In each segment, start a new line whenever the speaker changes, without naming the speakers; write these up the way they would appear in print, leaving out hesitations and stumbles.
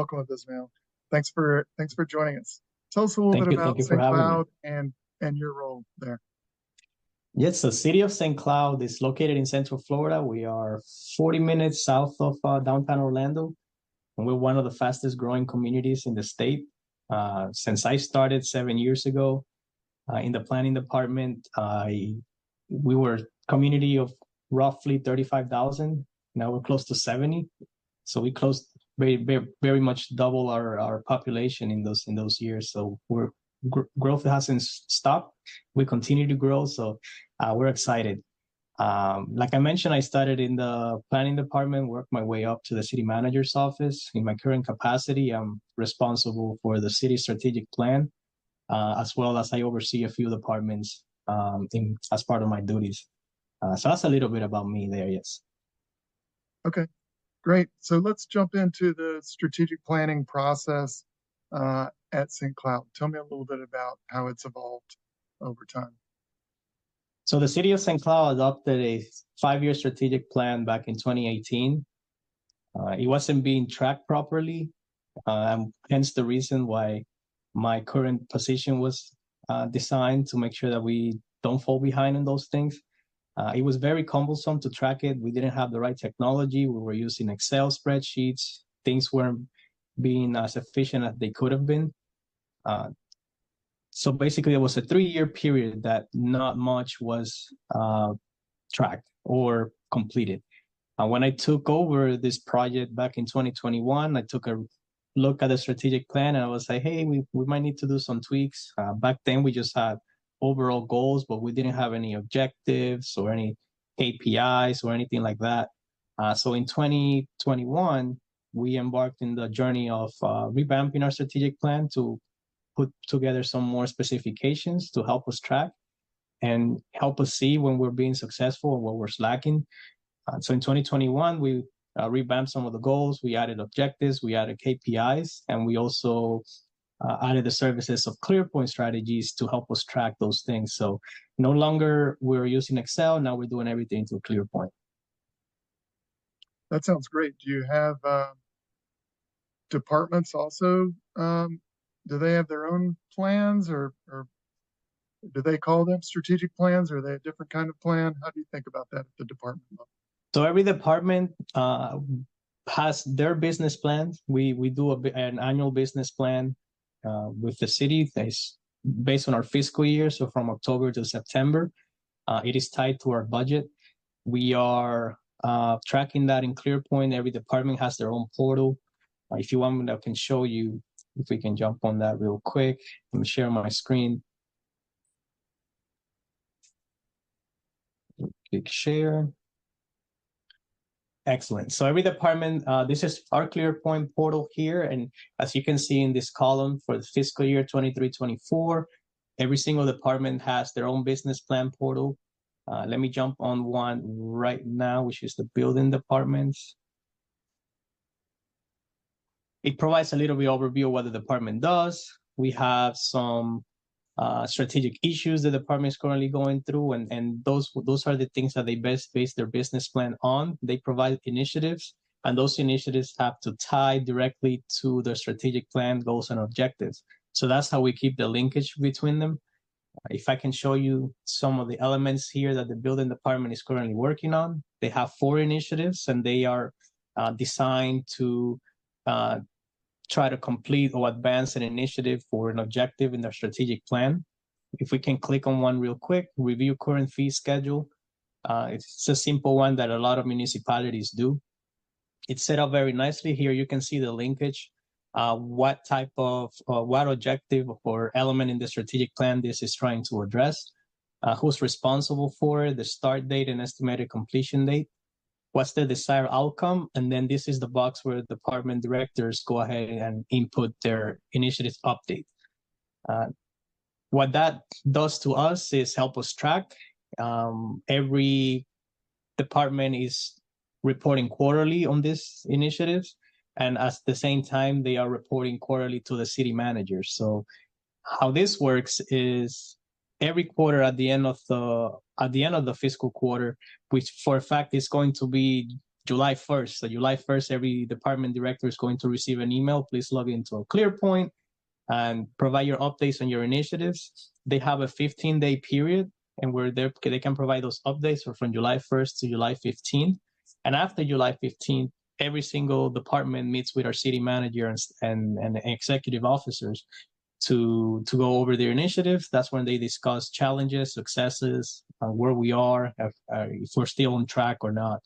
Welcome, Abismael. Thanks for joining us. Tell us a little bit about
Thank you for
St.
having me.
Cloud and your role there.
Yes, the city of St. Cloud is located in Central Florida. We are 40 minutes south of downtown Orlando, and we're one of the fastest growing communities in the state. Since I started 7 years ago in the planning department, we were a community of roughly 35,000. Now we're close to 70. So we closed very much double our population in those years. So growth hasn't stopped. We continue to grow. So we're excited. Like I mentioned, I started in the planning department, worked my way up to the city manager's office. In my current capacity, I'm responsible for the city strategic plan, as well as I oversee a few departments as part of my duties. So that's a little bit about me there, yes.
Okay, great. So let's jump into the strategic planning process at St. Cloud. Tell me a little bit about how it's evolved over time.
So the city of St. Cloud adopted a 5-year strategic plan back in 2018. It wasn't being tracked properly, hence the reason why my current position was designed to make sure that we don't fall behind in those things. It was very cumbersome to track it. We didn't have the right technology. We were using Excel spreadsheets. Things weren't being as efficient as they could have been. So basically, it was a 3-year period that not much was tracked or completed. When I took over this project back in 2021, I took a look at the strategic plan and I was like, hey, we might need to do some tweaks. Back then, we just had overall goals, but we didn't have any objectives or any KPIs or anything like that. So in 2021, we embarked in the journey of revamping our strategic plan to put together some more specifications to help us track and help us see when we're being successful and what we're slacking. So in 2021, we revamped some of the goals. We added objectives, we added KPIs, and we also added the services of ClearPoint Strategies to help us track those things. So no longer we're using Excel, now we're doing everything through ClearPoint.
That sounds great. Do you have departments also? Do they have their own plans or do they call them strategic plans? Or are they a different kind of plan? How do you think about that at the department level?
So every department has their business plans. We do an annual business plan with the city that is based on our fiscal year. So from October to September, it is tied to our budget. We are tracking that in ClearPoint. Every department has their own portal. If you want me, I can show you. If we can jump on that real quick. Let me share my screen. Click share. Excellent. So every department, this is our ClearPoint portal here. And as you can see in this column for the fiscal year 23-24, every single department has their own business plan portal. Let me jump on one right now, which is the building departments. It provides a little bit overview of what the department does. We have some strategic issues the department is currently going through, and those are the things that they best base their business plan on. They provide initiatives, and those initiatives have to tie directly to their strategic plan, goals, and objectives. So that's how we keep the linkage between them. If I can show you some of the elements here that the building department is currently working on, they have 4 initiatives, and they are designed to try to complete or advance an initiative for an objective in their strategic plan. If we can click on one real quick, review current fee schedule. It's a simple one that a lot of municipalities do. It's set up very nicely here. You can see the linkage, what type of, what objective or element in the strategic plan this is trying to address, who's responsible for it, the start date and estimated completion date, what's the desired outcome, and then this is the box where department directors go ahead and input their initiative update. What that does to us is help us track. Every department is reporting quarterly on these initiatives, and at the same time, they are reporting quarterly to the city manager. So how this works is every quarter at the end of the fiscal quarter, which for a fact is going to be July 1st. So July 1st, every department director is going to receive an email. Please log into a ClearPoint and provide your updates on your initiatives. They have a 15-day period, and where they can provide those updates from July 1st to July 15th. And after July 15th, every single department meets with our city manager and executive officers to go over their initiatives. That's when they discuss challenges, successes, where we are, if we're still on track or not.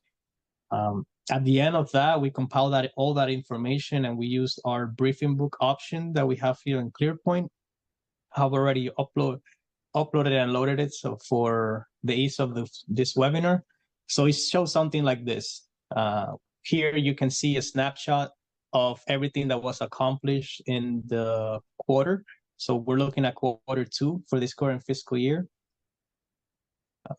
At the end of that, we compile all that information, and we use our briefing book option that we have here in ClearPoint. I've already uploaded and loaded it, so for the ease of this webinar. So it shows something like this. Here you can see a snapshot of everything that was accomplished in the quarter. So we're looking at Q2 for this current fiscal year.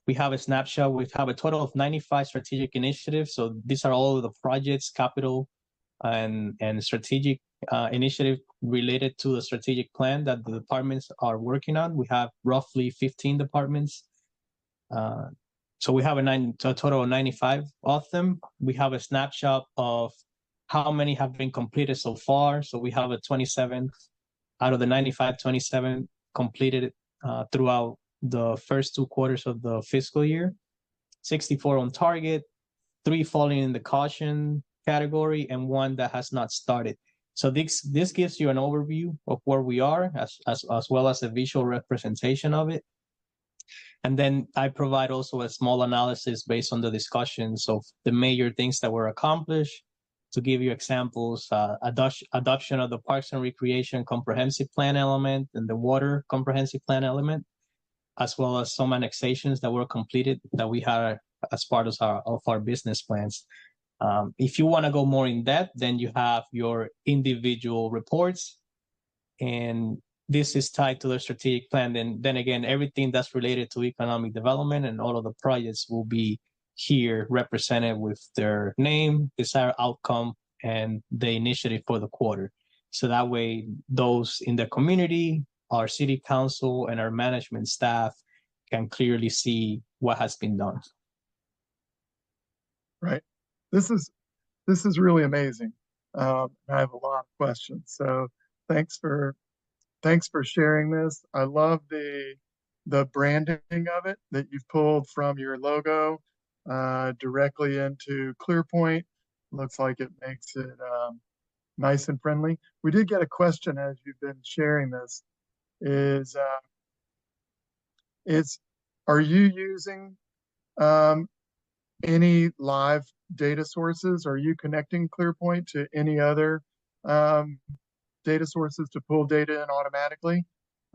We have a snapshot. We have a total of 95 strategic initiatives. So these are all of the projects, capital, and strategic initiative related to the strategic plan that the departments are working on. We have roughly 15 departments. So we have a total of 95 of them. We have a snapshot of how many have been completed so far. So we have a 27 out of the 95, 27 completed throughout the first 2 quarters of the fiscal year, 64 on target, 3 falling in the caution category, and 1 that has not started. So this gives you an overview of where we are, as well as a visual representation of it. And then I provide also a small analysis based on the discussions of the major things that were accomplished. To give you examples, adoption of the Parks and Recreation Comprehensive Plan element and the Water Comprehensive Plan element, as well as some annexations that were completed that we had as part of our business plans. If you want to go more in depth, then you have your individual reports, and this is tied to the strategic plan. Then again, everything that's related to economic development and all of the projects will be here represented with their name, desired outcome, and the initiative for the quarter. So that way, those in the community, our city council, and our management staff can clearly see what has been done.
Right. This is really amazing. I have a lot of questions. So thanks for sharing this. I love the branding of it that you've pulled from your logo directly into ClearPoint. Looks like it makes it nice and friendly. We did get a question as you've been sharing this. Are you using any live data sources? Are you connecting ClearPoint to any other data sources to pull data in automatically?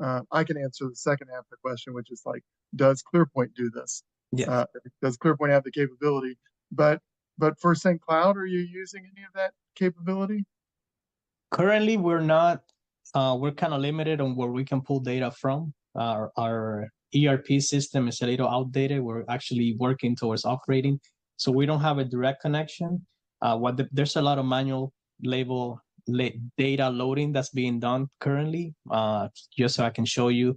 I can answer the second half of the question, which is like, does ClearPoint do this?
Yes.
Does ClearPoint have the capability? But for St. Cloud, are you using any of that capability?
Currently, we're not. We're kind of limited on where we can pull data from. Our ERP system is a little outdated. We're actually working towards upgrading, so we don't have a direct connection. There's a lot of manual data loading that's being done currently. Just so I can show you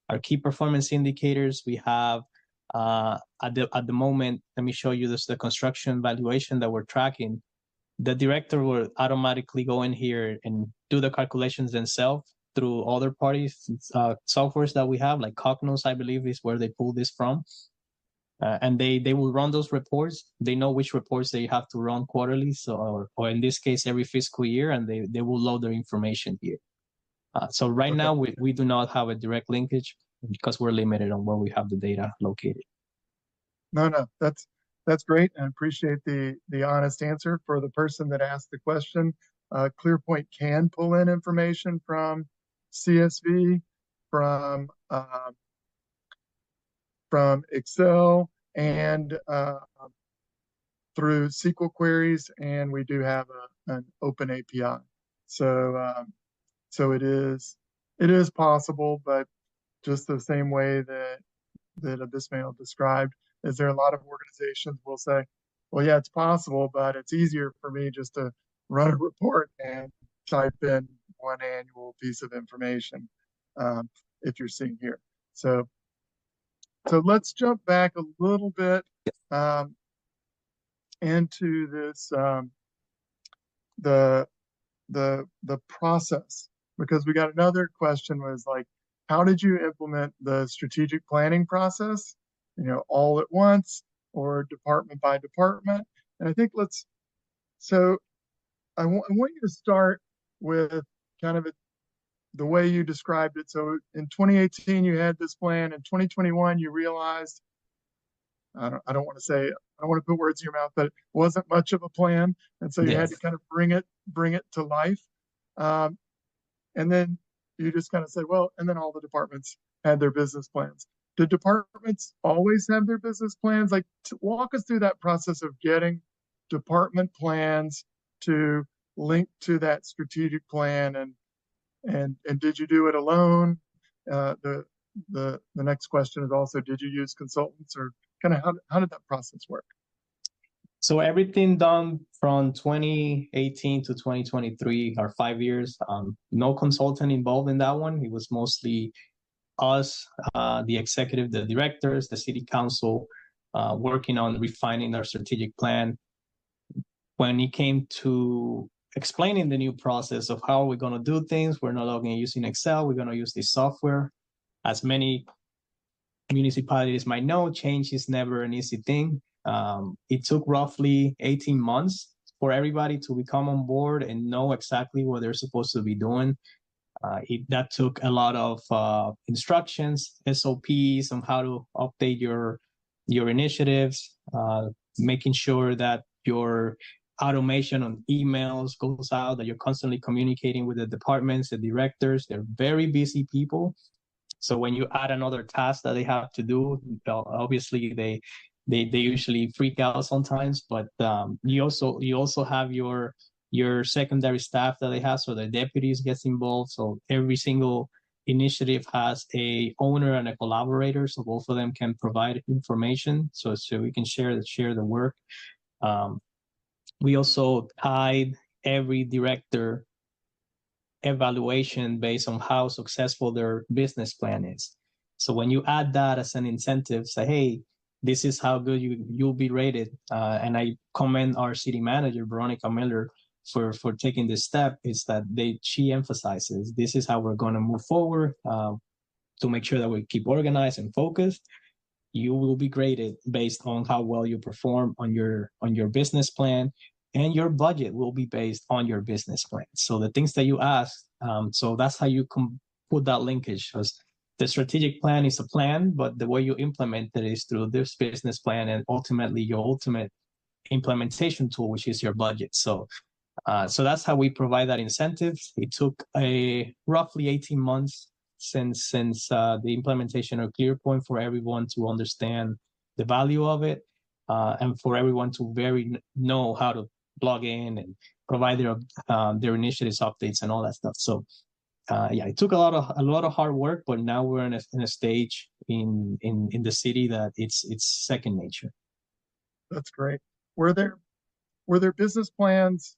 our key performance indicators. We have at the moment. Let me show you the construction valuation that we're tracking. The director will automatically go in here and do the calculations themselves through other parties' softwares that we have, like Cognos, I believe, is where they pull this from. And they will run those reports. They know which reports they have to run quarterly, or in this case, every fiscal year, and they will load their information here. So right now, we do not have a direct linkage because we're limited on where we have the data located.
No, that's great, and appreciate the honest answer. For the person that asked the question, ClearPoint can pull in information from CSV, from Excel, and through SQL queries, and we do have an open API. So it is possible, but just the same way that Abismael described, is there a lot of organizations will say, well, yeah, it's possible, but it's easier for me just to run a report and type in one annual piece of information, if you're seeing here. So let's jump back a little bit. into this the process, because we got another question was like, how did you implement the strategic planning process? All at once or department by department? And I think so I want you to start with kind of the way you described it. So in 2018, you had this plan. In 2021, you realized, I don't want to say, I don't want to put words in your mouth, but it wasn't much of a plan. And so you had to
Yes.
kind of bring it to life. And then you just kind of said, well, and then all the departments had their business plans. Do departments always have their business plans? Like, walk us through that process of getting department plans to link to that strategic plan, and did you do it alone? The next question is also, did you use consultants, or kind of how did that process work?
So everything done from 2018 to 2023 are 5 years. No consultant involved in that one. It was mostly us, the executive, the directors, the city council, working on refining our strategic plan. When it came to explaining the new process of how we're going to do things, we're no longer using Excel. We're going to use this software. As many municipalities might know, change is never an easy thing. It took roughly 18 months for everybody to become on board and know exactly what they're supposed to be doing. That took a lot of instructions, SOPs on how to update your initiatives, making sure that your automation on emails goes out, that you're constantly communicating with the departments, the directors. They're very busy people. So when you add another task that they have to do, obviously they usually freak out sometimes. But you also have your secondary staff that they have, so the deputies gets involved. So every single initiative has a owner and a collaborator, so both of them can provide information, so we can share the work. We also tied every director evaluation based on how successful their business plan is. So when you add that as an incentive, say, hey, this is how good you'll be rated. And I commend our city manager, Veronica Miller, for taking this step, is that she emphasizes this is how we're going to move forward to make sure that we keep organized and focused. You will be graded based on how well you perform on your business plan, and your budget will be based on your business plan. So the things that you ask, so that's how you can put that linkage. Because the strategic plan is a plan, but the way you implement it is through this business plan, and ultimately your ultimate implementation tool, which is your budget. So that's how we provide that incentive. It took roughly 18 months since the implementation of ClearPoint for everyone to understand the value of it, and for everyone to know how to log in and provide their initiatives updates and all that stuff. So it took a lot of hard work, but now we're in a stage in the city that it's second nature.
That's great. Were there business plans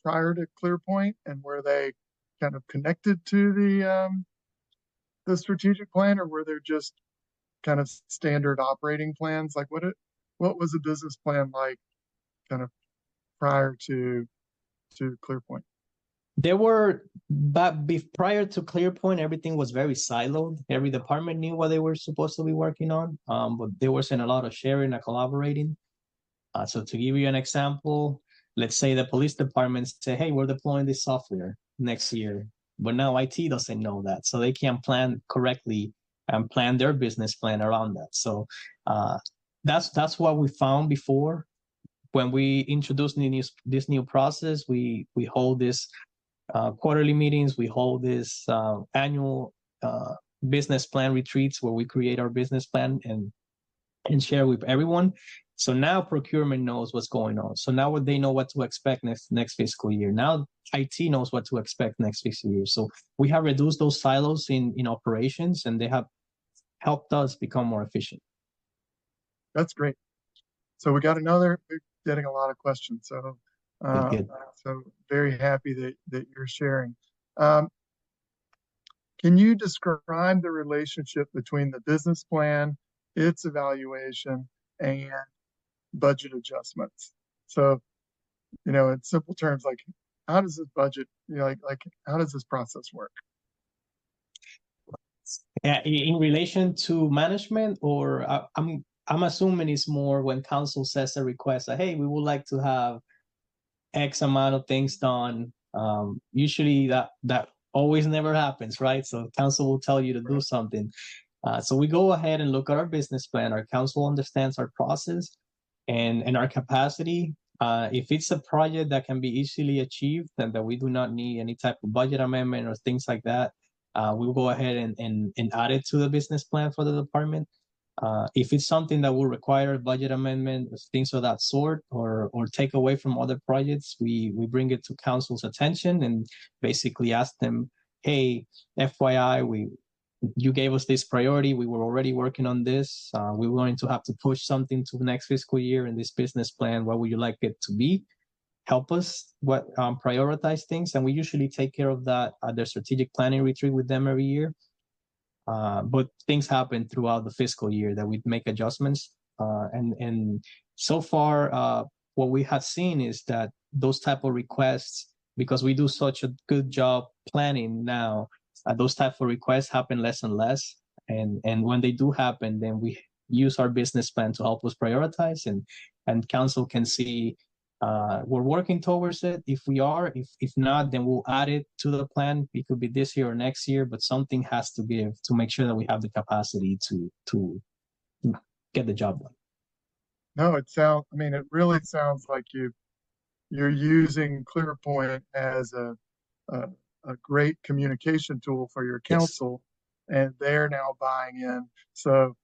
prior to ClearPoint, and were they kind of connected to the strategic plan, or were there just kind of standard operating plans? Like, what was a business plan like kind of prior to ClearPoint?
There were, but prior to ClearPoint, everything was very siloed. Every department knew what they were supposed to be working on, but there wasn't a lot of sharing and collaborating. So to give you an example, let's say the police department say, hey, we're deploying this software next year, but now IT doesn't know that, so they can't plan correctly and plan their business plan around that. So that's what we found before. When we introduced this new process, we hold this quarterly meetings, we hold this annual business plan retreats where we create our business plan and share with everyone. So now procurement knows what's going on. So now they know what to expect next fiscal year. Now IT knows what to expect next fiscal year. So we have reduced those silos in operations, and they have helped us become more efficient.
That's great. So we got we're getting a lot of questions. So so very happy that you're sharing. Can you describe the relationship between the business plan, its evaluation, and budget adjustments? So, in simple terms, like, how does this budget, like how does this process work?
In relation to management, or I'm assuming it's more when council says a request that, hey, we would like to have X amount of things done. Usually that always never happens, right? So council will tell you to do something. So we go ahead and look at our business plan. Our council understands our process and our capacity. If it's a project that can be easily achieved and that we do not need any type of budget amendment or things like that, we'll go ahead and add it to the business plan for the department. If it's something that will require a budget amendment, things of that sort, or take away from other projects, we bring it to council's attention and basically ask them, hey, FYI, you gave us this priority. We were already working on this. We're going to have to push something to the next fiscal year in this business plan. What would you like it to be? Help us prioritize things. And we usually take care of that at their strategic planning retreat with them every year. But things happen throughout the fiscal year that we make adjustments. And so far, what we have seen is that those type of requests, because we do such a good job planning now, those type of requests happen less and less. And when they do happen, then we use our business plan to help us prioritize, and council can see we're working towards it. If we are, if not, then we'll add it to the plan. It could be this year or next year, but something has to give to make sure that we have the capacity to get the job done.
No, it really sounds like you're using ClearPoint as a great communication tool for your council, yes. And they're now buying in. So,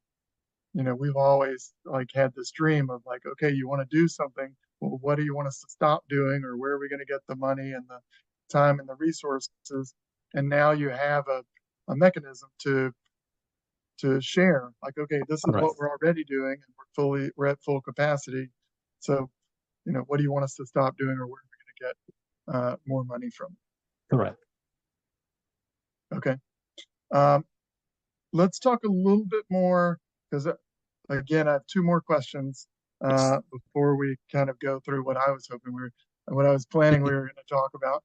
we've always had this dream of okay, you want to do something. Well, what do you want us to stop doing, or where are we going to get the money and the time and the resources? And now you have a mechanism to share. Okay, this is what we're already doing, and we're at full capacity. So, what do you want us to stop doing, or where are we going to get more money from?
Correct.
Okay. Let's talk a little bit more, because again, I have two more questions before we kind of go through what I was planning we were going to talk about.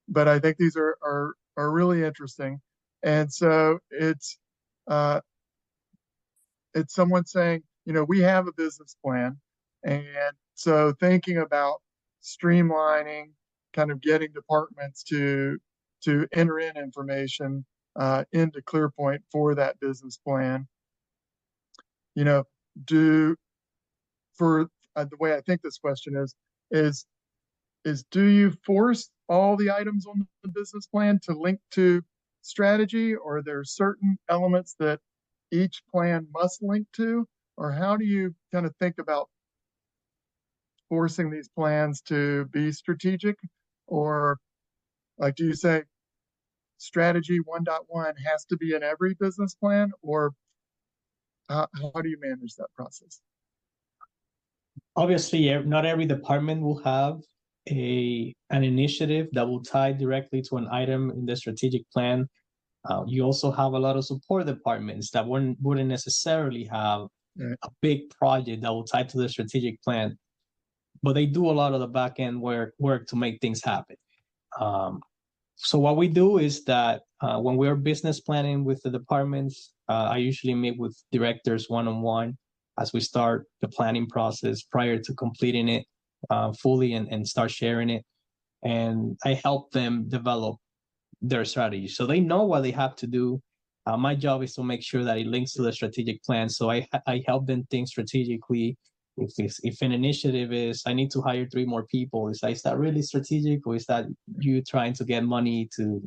But I think these are really interesting. And so it's someone saying, we have a business plan, and so thinking about streamlining, kind of getting departments to enter in information into ClearPoint for that business plan. The way I think this question is do you force all the items on the business plan to link to strategy, or are there certain elements that each plan must link to, or how do you kind of think about forcing these plans to be strategic? Or do you say strategy 1.1 has to be in every business plan, or how do you manage that process?
Obviously, not every department will have an initiative that will tie directly to an item in the strategic plan. You also have a lot of support departments that wouldn't necessarily have a big project that will tie to the strategic plan, but they do a lot of the back end work to make things happen. So what we do is that when we're business planning with the departments, I usually meet with directors one-on-one as we start the planning process prior to completing it fully and start sharing it. And I help them develop their strategy, so they know what they have to do. My job is to make sure that it links to the strategic plan. So I help them think strategically. If an initiative is, I need to hire 3 more people, is that really strategic, or is that you trying to get money to,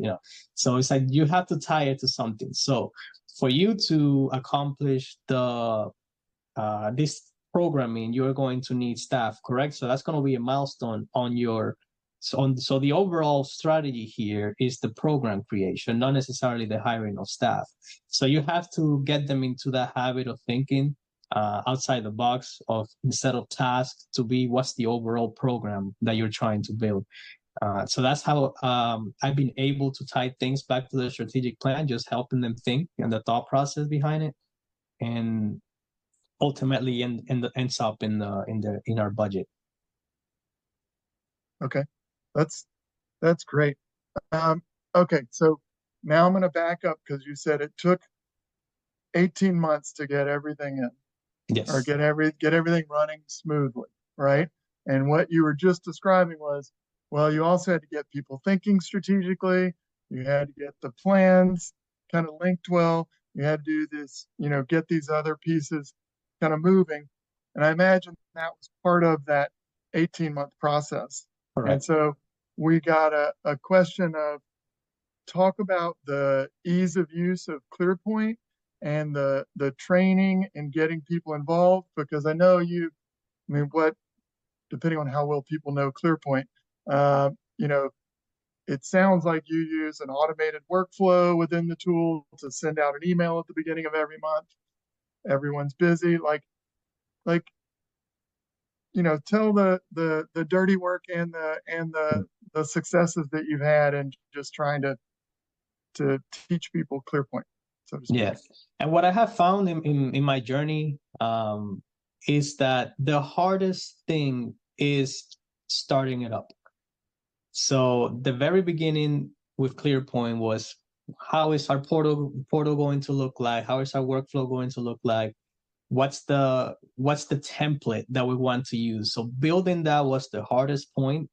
so it's you have to tie it to something. So for you to accomplish this programming, you're going to need staff, correct? So that's going to be a milestone on your. So the overall strategy here is the program creation, not necessarily the hiring of staff. So you have to get them into that habit of thinking outside the box, of instead of tasks to be what's the overall program that you're trying to build. So that's how I've been able to tie things back to the strategic plan, just helping them think and the thought process behind it, and ultimately ends up in our budget.
Okay, that's great. Okay, so now I'm going to back up because you said it took 18 months to get everything in, or
Yes.
get everything running smoothly, right? And what you were just describing was, well, you also had to get people thinking strategically. You had to get the plans kind of linked well. You had to do this, get these other pieces kind of moving. And I imagine that was part of that 18-month process. And
Correct.
so we got a question of talk about the ease of use of ClearPoint and the training and getting people involved, because I know I mean, depending on how well people know ClearPoint, uh, you know, it sounds like you use an automated workflow within the tool to send out an email at the beginning of every month. Everyone's busy. Like, tell the dirty work and the successes that you've had and just trying to teach people ClearPoint, so to speak.
Yes. And what I have found in my journey is that the hardest thing is starting it up. So the very beginning with ClearPoint was, how is our portal going to look like? How is our workflow going to look like? What's the template that we want to use? So building that was the hardest point.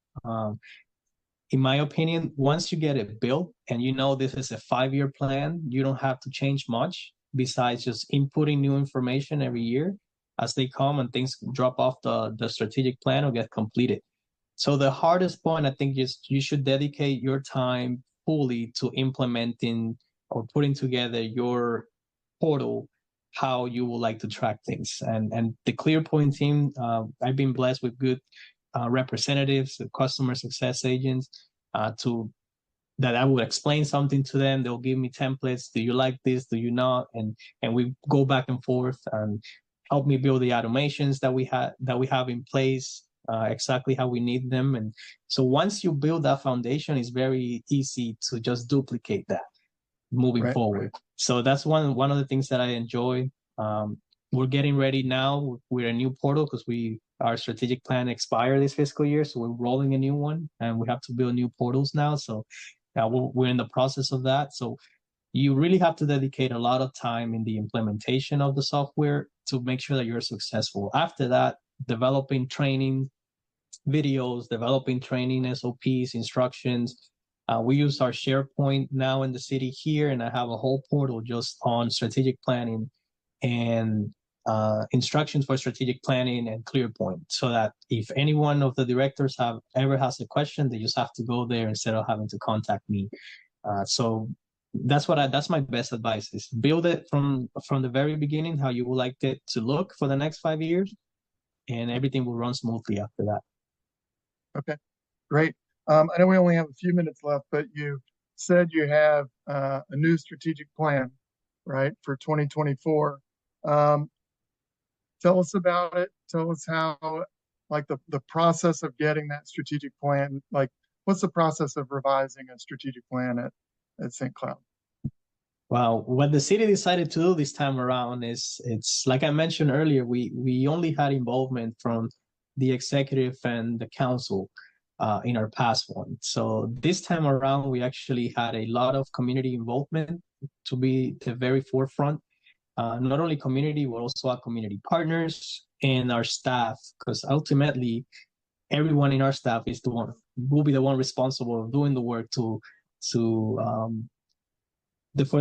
In my opinion, once you get it built and this is a 5-year plan, you don't have to change much besides just inputting new information every year as they come and things drop off the strategic plan or get completed. So the hardest point, I think, is you should dedicate your time fully to implementing or putting together your portal, how you would like to track things. And the ClearPoint team, I've been blessed with good representatives, customer success agents, to that I would explain something to them. They'll give me templates. Do you like this? Do you not? And we go back and forth and help me build the automations that we have in place, exactly how we need them. And so once you build that foundation, it's very easy to just duplicate that moving forward. So that's one of the things that I enjoy. We're getting ready now with a new portal because our strategic plan expired this fiscal year, so we're rolling a new one, and we have to build new portals now. So we're in the process of that. So you really have to dedicate a lot of time in the implementation of the software to make sure that you're successful. After that, developing training videos, developing training SOPs, instructions. We use our SharePoint now in the city here, and I have a whole portal just on strategic planning and instructions for strategic planning and ClearPoint, so that if any one of the directors ever has a question, they just have to go there instead of having to contact me. So that's my best advice: is build it from the very beginning, how you would like it to look for the next 5 years, and everything will run smoothly after that.
Okay, great. I know we only have a few minutes left, but you said you have a new strategic plan, right, for 2024. Tell us about it. Tell us how, like the process of getting that strategic plan, like what's the process of revising a strategic plan at St. Cloud?
Well, what the city decided to do this time around is, it's like I mentioned earlier, we only had involvement from the executive and the council in our past one. So this time around, we actually had a lot of community involvement to be the very forefront. Not only community, but also our community partners and our staff, because ultimately everyone in our staff will be the one responsible of doing the work for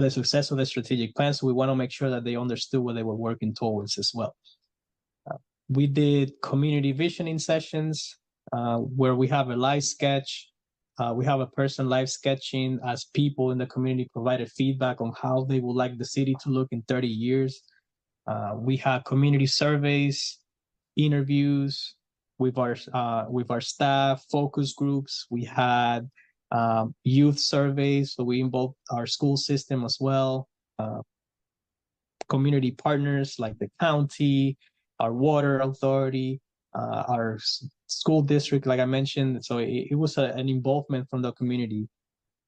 the success of the strategic plan. So we want to make sure that they understood what they were working towards as well. We did community visioning sessions where we have a live sketch. We have a person live sketching as people in the community provided feedback on how they would like the city to look in 30 years. We had community surveys, interviews with our staff, focus groups. We had youth surveys, so we involved our school system as well, community partners like the county, our water authority, our school district, like I mentioned. So it was an involvement from the community.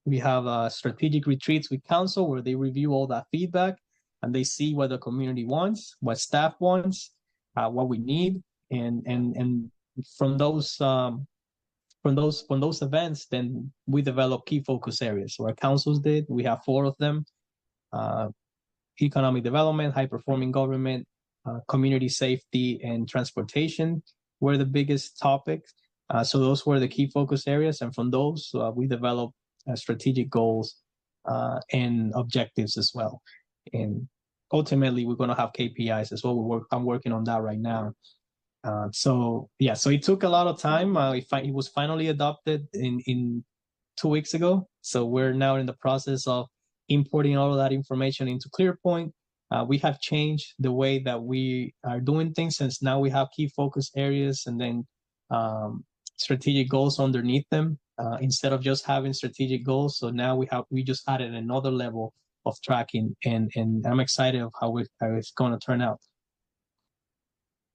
We have strategic retreats with council where they review all that feedback and they see what the community wants, what staff wants, what we need, and from from those events, then we develop key focus areas. So our councils did. We have 4 of them: economic development, high performing government, community safety, and transportation were the biggest topics. So those were the key focus areas, and from those we developed strategic goals and objectives as well. And ultimately, we're going to have KPIs as well. I'm working on that right now. So it took a lot of time. It was finally adopted in 2 weeks ago. So we're now in the process of importing all of that information into ClearPoint. We have changed the way that we are doing things, since now we have key focus areas and then strategic goals underneath them, instead of just having strategic goals. So now we just added another level of tracking, and I'm excited of how it's going to turn out.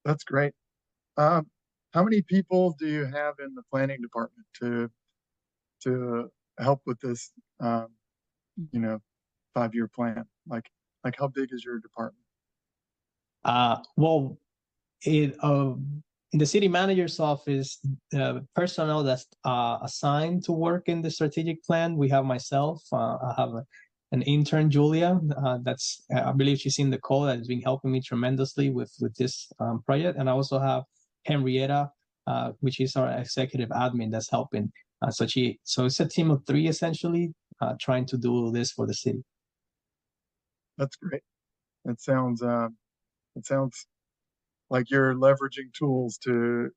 That's great. How many people do you have in the planning department to help with this, 5-year plan? Like how big is your department?
Well, in the city manager's office, personnel that's assigned to work in the strategic plan, we have myself. I have an intern, Julia, that's I believe she's in the call, that's been helping me tremendously with this project. And I also have Henrietta, which is our executive admin, that's helping. So it's a team of 3 essentially, trying to do this for the city.
That's great. It sounds like you're leveraging tools to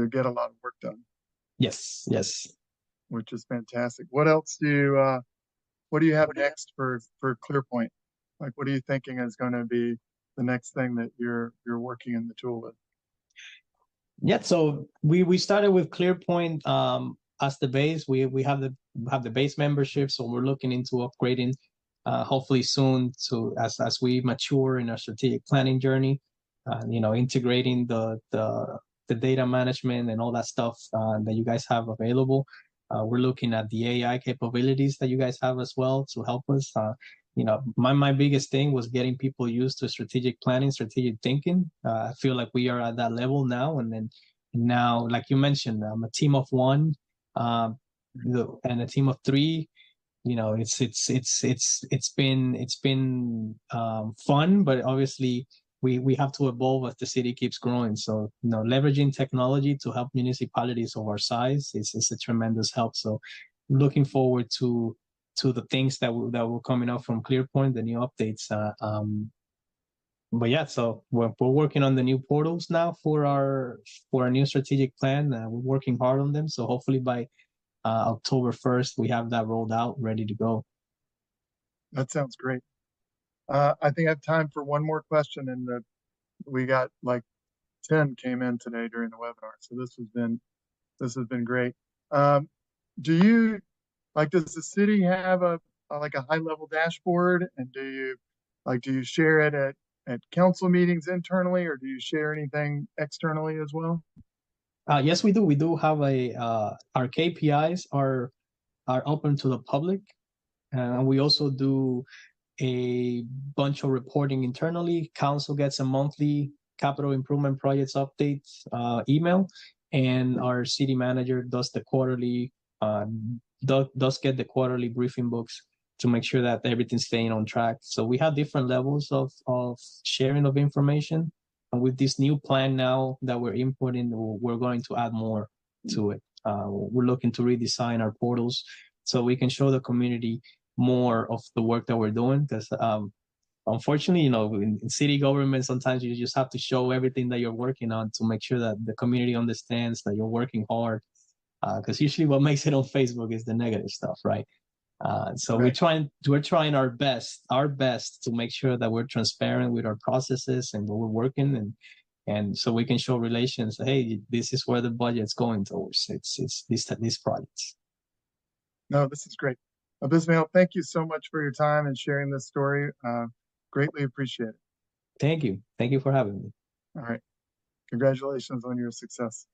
get a lot of work done.
Yes.
Which is fantastic. What else what do you have next for ClearPoint? Like, what are you thinking is going to be the next thing that you're working in the tool with?
Yeah, so we started with ClearPoint as the base. We have the base membership, so we're looking into upgrading hopefully soon to as we mature in our strategic planning journey. Integrating the data management and all that stuff that you guys have available. We're looking at the AI capabilities that you guys have as well to help us. My biggest thing was getting people used to strategic planning, strategic thinking. I feel like we are at that level now, and now, like you mentioned, I'm a team of 1 and a team of 3. It's been fun, but obviously we have to evolve as the city keeps growing. So leveraging technology to help municipalities of our size is a tremendous help. So looking forward to the things that will coming up from ClearPoint, the new updates. But yeah, so we're working on the new portals now for our new strategic plan. We're working hard on them. So hopefully by October 1st, we have that rolled out, ready to go.
That sounds great. I think I have time for one more question, and we got like 10 came in today during the webinar. So this has been great. Does the city have a high level dashboard, and do you share it at council meetings internally, or do you share anything externally as well?
Yes, we do. We do have our KPIs are open to the public, and we also do a bunch of reporting internally. Council gets a monthly capital improvement projects updates email, and our city manager does the quarterly does get the quarterly briefing books to make sure that everything's staying on track. So we have different levels of sharing of information. And with this new plan now that we're inputting, we're going to add more to it. We're looking to redesign our portals so we can show the community more of the work that we're doing. Because unfortunately, in city government, sometimes you just have to show everything that you're working on to make sure that the community understands that you're working hard. Because usually what makes it on Facebook is the negative stuff, right? So right. We're trying our best to make sure that we're transparent with our processes and what we're working, and so we can show relations. Hey, this is where the budget's going towards. It's these projects.
No, this is great. Abismael, thank you so much for your time and sharing this story. Greatly appreciate it.
Thank you for having me.
All right. Congratulations on your success.